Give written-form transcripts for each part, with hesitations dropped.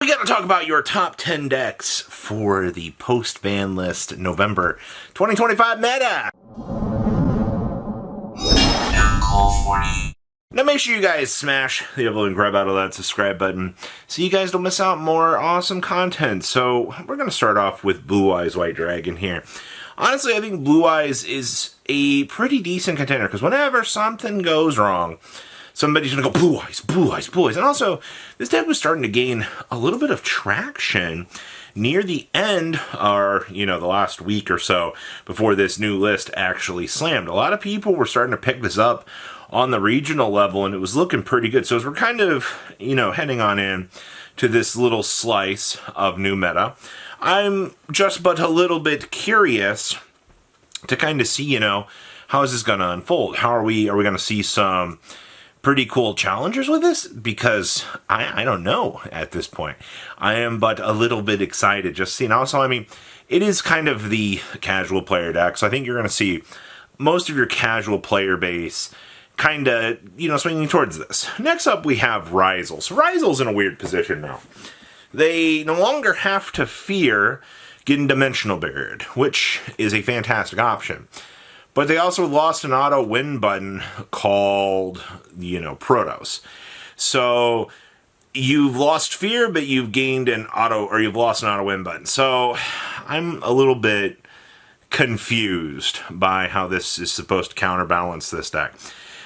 We got to talk about your top 10 decks for the post-ban list November 2025 meta. Now make sure you guys smash the evolving grab out of that subscribe button so you guys don't miss out more awesome content. So we're going to start off with Blue Eyes White Dragon here. Honestly, I think Blue Eyes is a pretty decent contender because whenever something goes wrong, somebody's going to go Blue Eyes, Blue Eyes, Blue Eyes. And also, this deck was starting to gain a little bit of traction near the end, or, the last week or so before this new list actually slammed. A lot of people were starting to pick this up on the regional level, and it was looking pretty good. So as we're kind of, heading on in to this little slice of new meta, I'm just but a little bit curious to kind of see, how is this going to unfold? Are we going to see some pretty cool challengers with this? Because I don't know at this point. I am but a little bit excited just seeing. Also, it is kind of the casual player deck, so I think you're going to see most of your casual player base kind of, swinging towards this. Next up, we have Ryzel. So Ryzel's in a weird position now. They no longer have to fear getting dimensional barriered, which is a fantastic option. But they also lost an auto win button called, Protoss. So you've lost fear, but you've gained you've lost an auto win button. So I'm a little bit confused by how this is supposed to counterbalance this deck.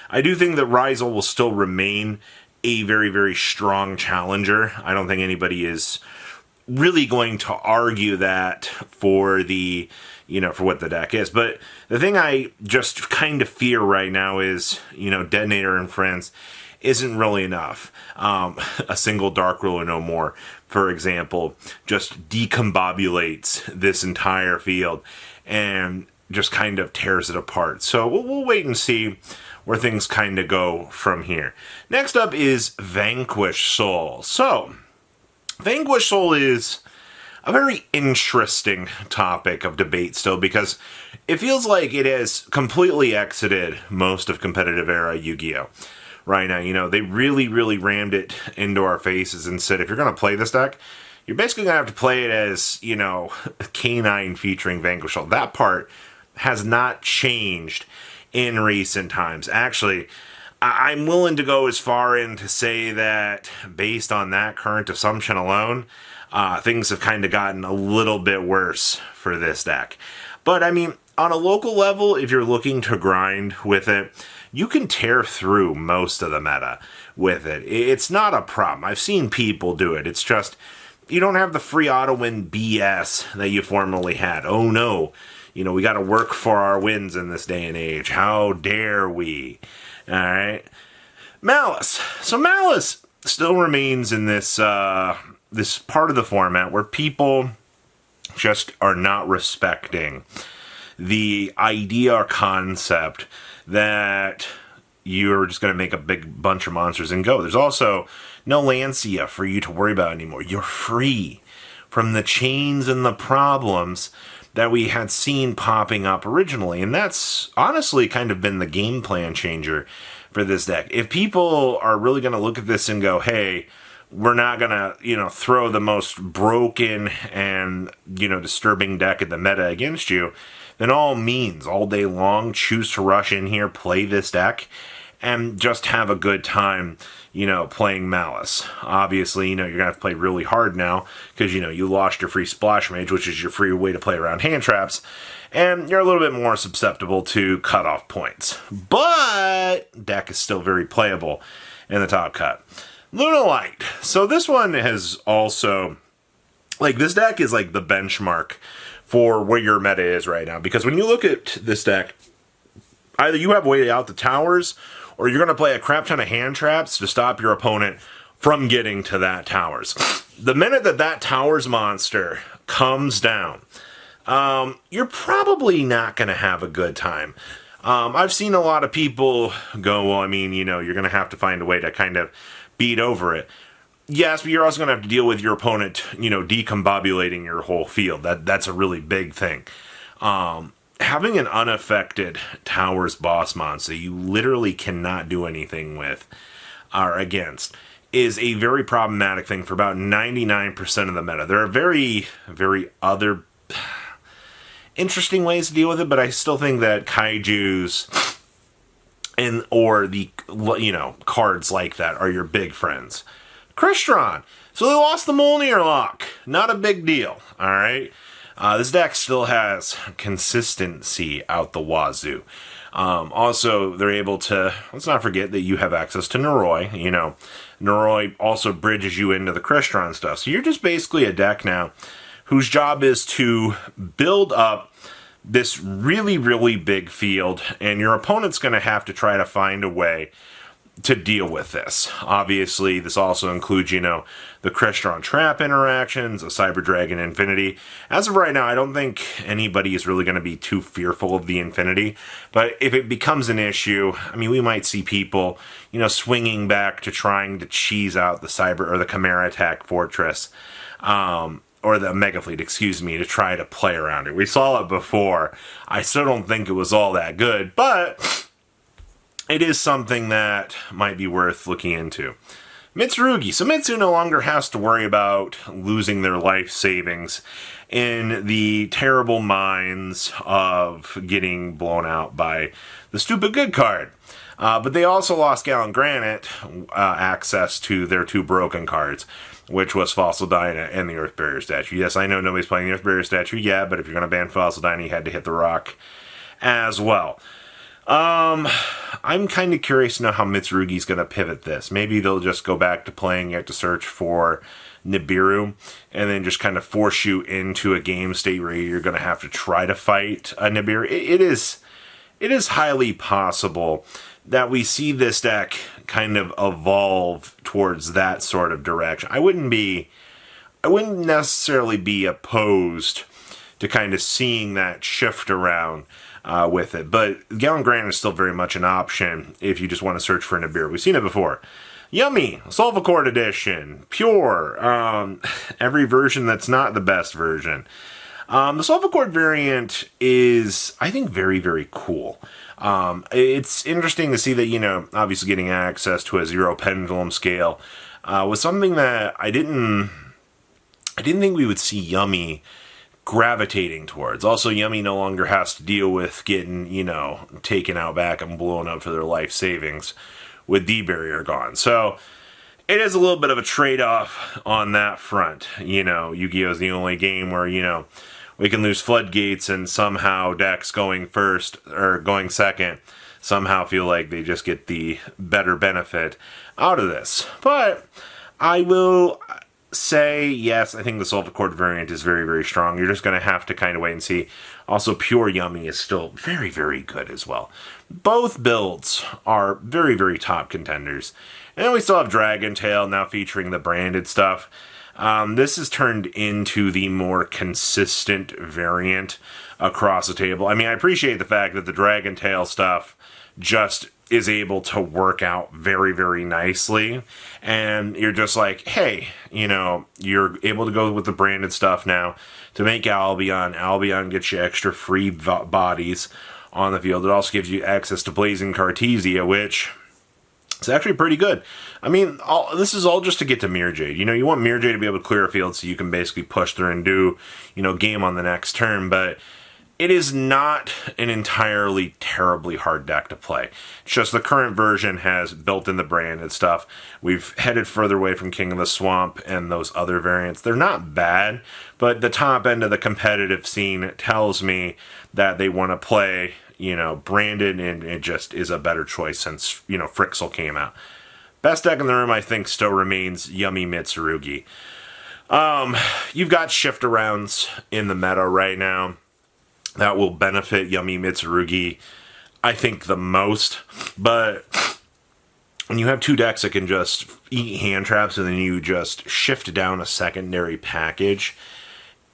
I do think that Ryzel will still remain a very, very strong challenger. I don't think anybody is really going to argue that for the, for what the deck is. But the thing I just kind of fear right now is, Detonator and Friends isn't really enough. A single Dark Ruler no more, for example, just decombobulates this entire field and just kind of tears it apart. So we'll wait and see where things kind of go from here. Next up is Vanquish Soul. So, Vanquish Soul is a very interesting topic of debate still, because it feels like it has completely exited most of competitive era Yu-Gi-Oh! Right now. They really, really rammed it into our faces and said, if you're going to play this deck, you're basically going to have to play it as, K9 featuring Vanquish Soul. That part has not changed in recent times. Actually, I'm willing to go as far in to say that based on that current assumption alone, things have kind of gotten a little bit worse for this deck. But on a local level, if you're looking to grind with it, you can tear through most of the meta with it. It's not a problem. I've seen people do it. It's just, you don't have the free auto win BS that you formerly had. Oh no, we got to work for our wins in this day and age. How dare we? All right. Malice. So Malice still remains in this this part of the format where people just are not respecting the idea or concept that you're just going to make a big bunch of monsters and go. There's also no Lancia for you to worry about anymore. You're free from the chains and the problems that we had seen popping up originally. And that's honestly kind of been the game plan changer for this deck. If people are really going to look at this and go, hey, we're not going to, throw the most broken and, disturbing deck at the meta against you, then all means, all day long, choose to rush in here, play this deck, and just have a good time, playing Malice. Obviously, you're going to have to play really hard now because, you lost your free Splash Mage, which is your free way to play around hand traps, and you're a little bit more susceptible to cutoff points. But deck is still very playable in the top cut. Lunalight. So this one has also, this deck is like the benchmark for where your meta is right now. Because when you look at this deck, either you have way out the towers, or you're going to play a crap ton of hand traps to stop your opponent from getting to that towers. The minute that towers monster comes down, you're probably not going to have a good time. I've seen a lot of people go, well, you're going to have to find a way to kind of beat over it. Yes, but you're also going to have to deal with your opponent, decombobulating your whole field. That's a really big thing. Having an unaffected Towers boss monster you literally cannot do anything with or against is a very problematic thing for about 99% of the meta. There are very, very other interesting ways to deal with it, but I still think that kaijus or the, cards like that are your big friends. Crystron. So they lost the Mjolnir lock. Not a big deal, alright? This deck still has consistency out the wazoo. Also, they're able to, let's not forget that you have access to Noroi. Noroi also bridges you into the Crystron stuff. So you're just basically a deck now whose job is to build up this really, really big field, and your opponent's going to have to try to find a way to deal with this. Obviously, this also includes, the Crystron Trap interactions, a Cyber Dragon Infinity. As of right now, I don't think anybody is really going to be too fearful of the Infinity, but if it becomes an issue, we might see people, swinging back to trying to cheese out the Cyber or the Chimera Attack Fortress, or the Mega Fleet, to try to play around it. We saw it before. I still don't think it was all that good, but it is something that might be worth looking into. Mitsurugi. So Mitsu no longer has to worry about losing their life savings in the terrible minds of getting blown out by the stupid good card. But they also lost Gallon Granite access to their two broken cards, which was Fossil Dyna and the Earth Barrier statue. Yes, I know nobody's playing the Earth Barrier statue yet, but if you're going to ban Fossil Dyna, you had to hit the rock as well. I'm kind of curious to know how Mitsurugi's going to pivot this. Maybe they'll just go back to playing You Have to Search for Nibiru, and then just kind of force you into a game state where you're going to have to try to fight a Nibiru. It is highly possible that we see this deck kind of evolve towards that sort of direction. I wouldn't necessarily be opposed to kind of seeing that shift around with it. But Gallon Granite is still very much an option if you just want to search for Nibiru. We've seen it before. Yummy, Solvacord Edition, Pure, every version that's not the best version. The Solvacord variant is, I think, very, very cool. It's interesting to see that, obviously getting access to a 0 pendulum scale was something that I didn't think we would see Yummy gravitating towards. Also, Yummy no longer has to deal with getting, taken out back and blown up for their life savings with D-Barrier gone. So it is a little bit of a trade-off on that front. Yu-Gi-Oh! Is the only game where, we can lose Floodgates and somehow decks going first or going second somehow feel like they just get the better benefit out of this. But I will say, yes, I think the Solvacord variant is very, very strong. You're just going to have to kind of wait and see. Also, Pure Yummy is still very, very good as well. Both builds are very, very top contenders. And then we still have Dragon Tail now featuring the branded stuff. This has turned into the more consistent variant across the table. I appreciate the fact that the Dragon Tail stuff just is able to work out very, very nicely. And you're just like, hey, you're able to go with the branded stuff now to make Albion. Albion gets you extra free bodies on the field. It also gives you access to Blazing Cartesia, which is actually pretty good. This is all just to get to Mirror Jade. You want Mirror Jade to be able to clear a field so you can basically push through and do, game on the next turn. But it is not an entirely terribly hard deck to play. It's just the current version has built in the branded stuff. We've headed further away from King of the Swamp and those other variants. They're not bad, but the top end of the competitive scene tells me that they want to play, branded, and it just is a better choice since, Frixel came out. Best deck in the room, I think, still remains Yummy Mitsurugi. You've got shift-arounds in the meta right now that will benefit Yummy Mitsurugi, I think, the most. But when you have two decks that can just eat hand traps and then you just shift down a secondary package,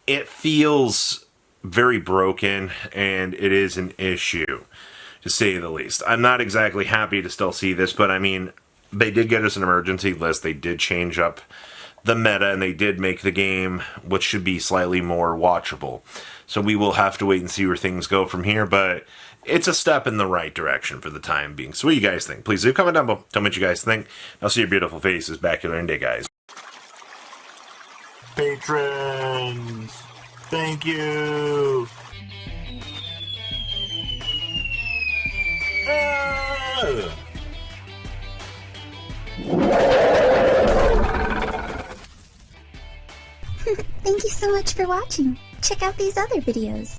it feels very broken, and it is an issue, to say the least. I'm not exactly happy to still see this, but they did get us an emergency list. They did change up the meta, and they did make the game, which should be slightly more watchable. So we will have to wait and see where things go from here, but it's a step in the right direction for the time being. So what do you guys think? Please leave a comment down below. Tell me what you guys think. I'll see your beautiful faces back here in a day, guys. Patrons, thank you. Thank you so much for watching. Check out these other videos.